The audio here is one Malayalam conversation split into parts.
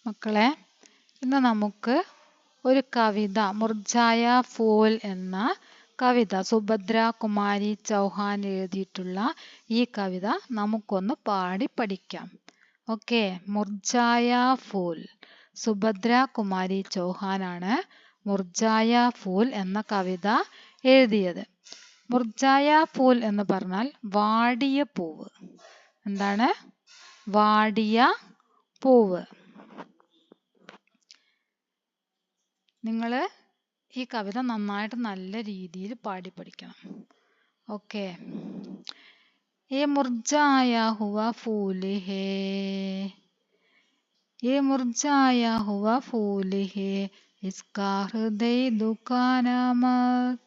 മക്കളെ, ഇന്ന് നമുക്ക് ഒരു കവിത മുർജായ ഫൂൽ എന്ന കവിത സുഭദ്ര കുമാരി ചൗഹാൻ എഴുതിയിട്ടുള്ള ഈ കവിത നമുക്കൊന്ന് പാടി പഠിക്കാം. ഓക്കെ, മുർജായ ഫൂൽ. സുഭദ്ര കുമാരി ചൗഹാനാണ് മുർജായ ഫൂൽ എന്ന കവിത എഴുതിയത്. മുർജായ ഫൂൽ എന്ന് പറഞ്ഞാൽ വാടിയ പൂവ്. എന്താണ്? വാടിയ പൂവ്. നിങ്ങൾ ഈ കവിത നന്നായിട്ട് നല്ല രീതിയിൽ പാടി പഠിക്കണം. ഓക്കെ. ये मुरझाया हुआ फूल है, ये मुरझाया हुआ फूल है, इसका हृदय दुखाना मत.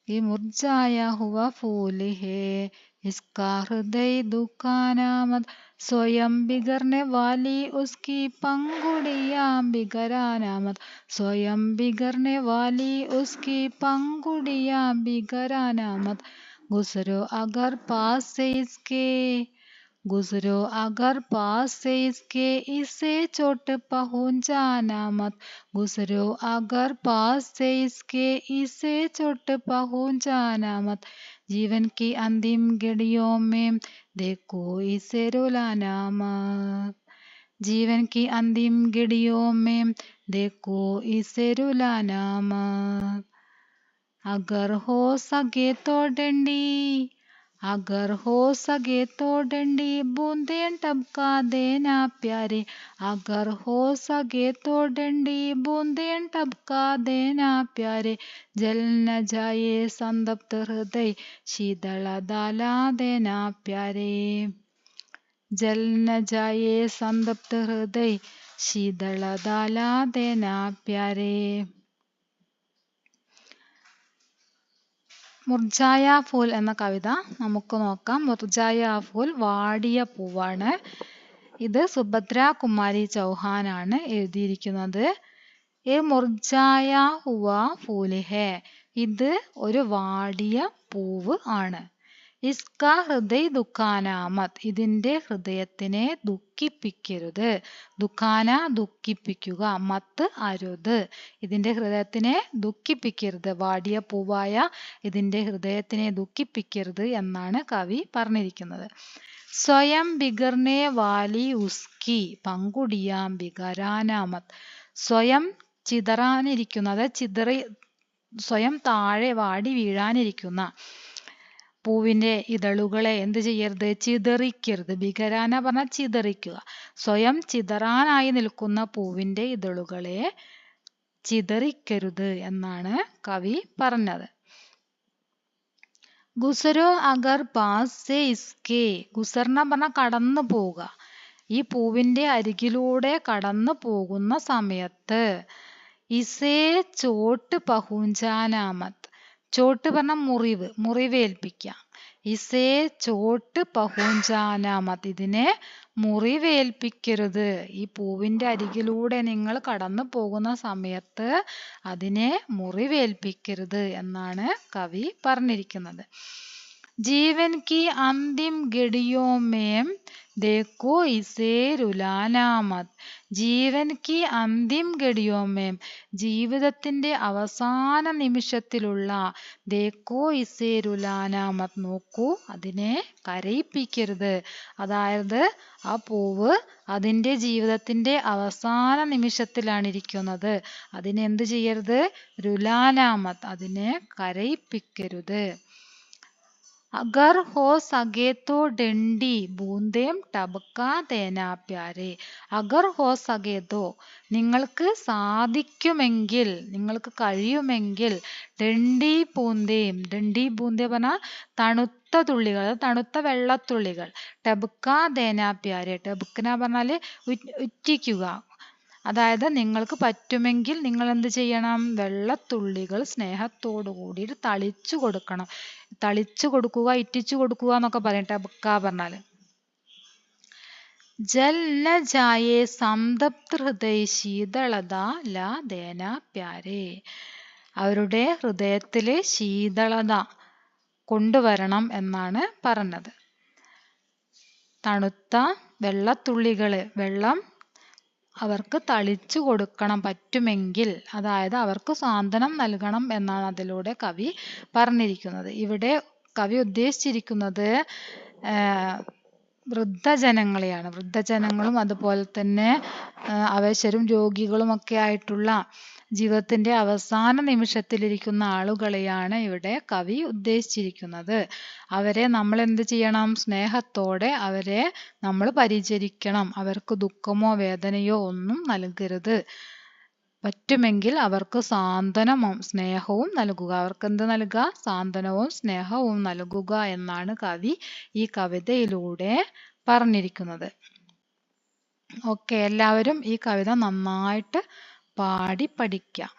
ये मुरझाया हुआ फूल है, इसका हृदय दुखाना मत. स्वयं बिगड़ने वाली उसकी पंखुड़ियां बिगड़ाना मत. स्वयं बिगड़ने वाली उसकी पंखुड़ियां बिगड़ाना मत. गुजरो अगर पास से इसके, गुजरो अगर पास से इसके, इसे चोट पहुंचाना मत. गुजरो अगर पास से इसके, इसे चोट पहुंचाना मत. जीवन की अंतिम घड़ियों में देखो इसे रुलाना मत. जीवन की अंतिम घड़ियों में देखो इसे रुलाना मत. अगर हो सके तो डंडी, अगर हो सके तो डंडी बूंदें टपका देना प्यारे. अगर हो सके तो डंडी बूंदें टपका देना प्यारे. जल न जाए संतप्त हृदय शीतल डाला देना प्यारे. जल न जाए संतप्त हृदय शीतल डाला देना प्यारे. മുർജായ ഫൂൽ എന്ന കവിത നമുക്ക് നോക്കാം. മുർജായ ഫൂൽ വാടിയ പൂവാണ്. ഇത് സുഭദ്ര കുമാരി ചൗഹാനാണ് എഴുതിയിരിക്കുന്നത്. ഏ മുർജായ ഹുവ ഫൂൽ ഹേ, ഇത് ഒരു വാടിയ പൂവ് ആണ്. ഇസ്കാ ഹൃദയ ദുഃഖാനാമത്, ഇതിന്റെ ഹൃദയത്തിനെ ദുഃഖിപ്പിക്കരുത്. ദുഃഖാന ദുഃഖിപ്പിക്കുക, മത്ത് അരുത്. ഇതിന്റെ ഹൃദയത്തിനെ ദുഃഖിപ്പിക്കരുത്. വാടിയ പൂവായ ഇതിന്റെ ഹൃദയത്തിനെ ദുഃഖിപ്പിക്കരുത് എന്നാണ് കവി പറഞ്ഞിരിക്കുന്നത്. സ്വയം ബിഗർനെ വാലി ഉസ്കി പങ്കുടിയാം ബിഗരാനാമത്. സ്വയം ചിതറാനിരിക്കുന്നത്, സ്വയം താഴെ വാടി വീഴാനിരിക്കുന്ന പൂവിന്റെ ഇതളുകളെ എന്ത് ചെയ്യരുത്? ചിതറിക്കരുത്. ബിഗരാന പറഞ്ഞാൽ ചിതറിക്കുക. സ്വയം ചിതറാനായി നിൽക്കുന്ന പൂവിന്റെ ഇതളുകളെ ചിതറിക്കരുത് എന്നാണ് കവി പറഞ്ഞത്. ഗുസരോ അഗർ പാസ് സെ ഇസ്കെ, ഗുസർന പറഞ്ഞാൽ കടന്നു പോവുക. ഈ പൂവിന്റെ അരികിലൂടെ കടന്നു പോകുന്ന സമയത്ത് ഇസേ ചോട്ട് പഹുഞ്ചാനാമത്, ചോട്ട് പറഞ്ഞാൽ മുറിവ്, മുറിവേൽപ്പിക്കുക. ഇസേ ചോട്ട് പഹുഞ്ചാനാമത്, ഇതിനെ മുറിവേൽപ്പിക്കരുത്. ഈ പൂവിന്റെ അരികിലൂടെ നിങ്ങൾ കടന്നു പോകുന്ന സമയത്ത് അതിനെ മുറിവേൽപ്പിക്കരുത് എന്നാണ് കവി പറഞ്ഞിരിക്കുന്നത്. ജീവൻ കി അന്തിം ഗഡിയോ മേം ദേക്കോ ഇസേ രുലാനാമത്. ജീവൻ കി അന്തിം ഗഡിയോ മേം, ജീവിതത്തിന്റെ അവസാന നിമിഷത്തിലുള്ള ദേക്കോ ഇസേ രുലാനാമത്, നോക്കൂ അതിനെ കരയിപ്പിക്കരുത്. അതായത് ആ പൂവ് അതിന്റെ ജീവിതത്തിന്റെ അവസാന നിമിഷത്തിലാണ് ഇരിക്കുന്നത്. അതിനെ എന്ത് ചെയ്യരുത്? രുലാനാമത്, അതിനെ കരയിപ്പിക്കരുത്. അഗർ ഹോ സകേ തോ ഡണ്ടി ബൂന്തേം ടബക്കാ ദേനാ പ്യാരെ. അഗർ ഹോ സകേ തോ, നിങ്ങൾക്ക് സാധിക്കുമെങ്കിൽ, നിങ്ങൾക്ക് കഴിയുമെങ്കിൽ, ഡണ്ടി ബൂന്തേം, ഡണ്ടി ബൂന്തേ പറഞ്ഞാൽ തണുത്ത തുള്ളികൾ, തണുത്ത വെള്ളത്തുള്ളികൾ. ടബക്കാ ദേനാ പ്യാരെ, ടബുക്കന പറഞ്ഞാൽ ഉറ്റിക്കുക. അതായത് നിങ്ങൾക്ക് പറ്റുമെങ്കിൽ നിങ്ങൾ എന്ത് ചെയ്യണം? വെള്ളത്തുള്ളികൾ സ്നേഹത്തോടു കൂടിയിട്ട് തളിച്ചു കൊടുക്കണം. തളിച്ചു കൊടുക്കുക, ഇറ്റിച്ചു കൊടുക്കുക എന്നൊക്കെ പറയും ടബക്ക പറഞ്ഞാൽ. ജൽ ന ജായേ സംതപ്ത ഹൃദയ ശീതളത ല ദേന പ്യാരേ. അവരുടെ ഹൃദയത്തിലെ ശീതളത കൊണ്ടുവരണം എന്നാണ് പറഞ്ഞത്. തണുത്ത വെള്ളത്തുള്ളികള്, വെള്ളം അവർക്ക് തളിച്ചു കൊടുക്കണം പറ്റുമെങ്കിൽ. അതായത് അവർക്ക് സാന്ത്വനം നൽകണം എന്നാണ് അതിലൂടെ കവി പറഞ്ഞിരിക്കുന്നത്. ഇവിടെ കവി ഉദ്ദേശിച്ചിരിക്കുന്നത് വൃദ്ധജനങ്ങളെയാണ്. വൃദ്ധജനങ്ങളും അതുപോലെ തന്നെ അവശരും രോഗികളും ഒക്കെ ആയിട്ടുള്ള ജീവിതത്തിന്റെ അവസാന നിമിഷത്തിലിരിക്കുന്ന ആളുകളെയാണ് ഇവിടെ കവി ഉദ്ദേശിച്ചിരിക്കുന്നത്. അവരെ നമ്മൾ എന്ത് ചെയ്യണം? സ്നേഹത്തോടെ അവരെ നമ്മൾ പരിചരിക്കണം. അവർക്ക് ദുഃഖമോ വേദനയോ ഒന്നും നൽകരുത്. പറ്റുമെങ്കിൽ അവർക്ക് സാന്ത്വനവും സ്നേഹവും നൽകുക. അവർക്ക് എന്ത് നൽകുക? സാന്ത്വനവും സ്നേഹവും നൽകുക എന്നാണ് കവി ഈ കവിതയിലൂടെ പറഞ്ഞിരിക്കുന്നത്. ഓക്കെ, എല്ലാവരും ഈ കവിത നന്നായിട്ട് പാടി പഠിക്കാം.